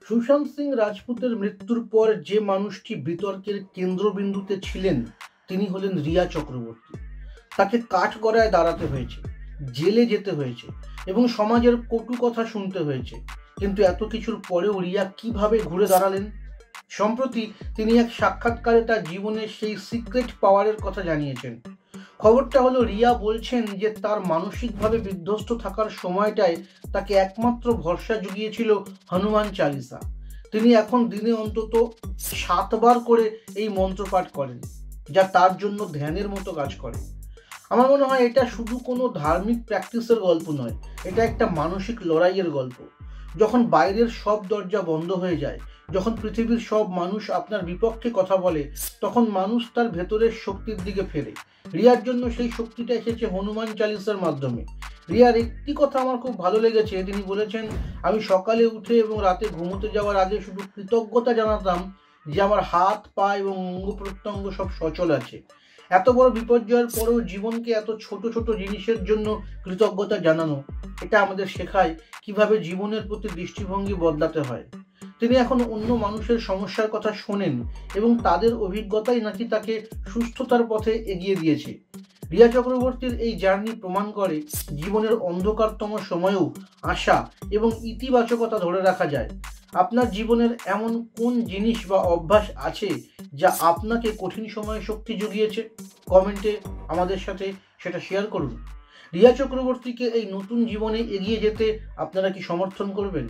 সুশান্ত সিং রাজপুতের মৃত্যুর পর যে মানুষটি বিতর্কের কেন্দ্রবিন্দুতে ছিলেন তিনি হলেন রিয়া চক্রবর্তী। তাকে কাঠগড়ায় দাঁড়াতে হয়েছে, জেলে যেতে হয়েছে এবং সমাজের কটু কথা শুনতে হয়েছে। কিন্তু এত কিছুর পরেও রিয়া কিভাবে ঘুরে দাঁড়ালেন? সম্প্রতি তিনি এক সাক্ষাৎকারে তার জীবনের সেই সিক্রেট পাওয়ারের কথা জানিয়েছেন। খবরটা হলো, রিয়া বলছেন যে তার মানসিকভাবে বিধ্বস্ত থাকার সময়টায় তাকে একমাত্র ভরসা জুগিয়েছিল হনুমান চালিসা। তিনি এখন দিনে অন্তত 7 বার করে এই মন্ত্র পাঠ করেন, যা তার জন্য ধ্যানের মতো কাজ করে। আমার মনে হয় এটা শুধু কোনো ধার্মিক প্র্যাকটিসের গল্প নয়, এটা একটা মানসিক লড়াইয়ের গল্প। যখন বাইরের সব দরজা বন্ধ হয়ে যায়, যখন পৃথিবীর সব মানুষ আপনার বিপক্ষে কথা বলে, তখন মানুষ তার ভেতরের শক্তির দিকে ফেরে। রিয়ার জন্য সেই শক্তিটা এসেছে হনুমান চালিসার মাধ্যমে। রিয়ার একটি কথা আমার খুব ভালো লেগেছে। তিনি বলেছেন, আমি সকালে উঠে এবং রাতে ঘুমোতে যাওয়ার আগে শুধু কৃতজ্ঞতা জানাতাম যে আমার হাত, পা এবং অঙ্গ প্রত্যঙ্গ সব সচল আছে। এত বড় বিপর্যয়ের পরেও জীবনকে এত ছোট ছোট জিনিসের জন্য কৃতজ্ঞতা জানানো, এটা আমাদের শেখায় কিভাবে জীবনের প্রতি দৃষ্টিভঙ্গি বদলাতে হয়। তিনি এখন অন্য মানুষের সমস্যার কথা শোনেন এবং তাদের অভিজ্ঞতাই নাকি তাকে সুস্থতার পথে এগিয়ে দিয়েছে। রিয়া চক্রবর্তীর এই জার্নি প্রমাণ করে জীবনের অন্ধকারতম সময়েও আশা এবং ইতিবাচকতা ধরে রাখা যায়। আপনার জীবনের এমন কোন জিনিস বা অভ্যাস আছে যা আপনাকে কঠিন সময়ে শক্তি জুগিয়েছে? কমেন্টে আমাদের সাথে সেটা শেয়ার করুন। রিয়া চক্রবর্তীকে এই নতুন জীবনে এগিয়ে যেতে আপনারা কি সমর্থন করবেন?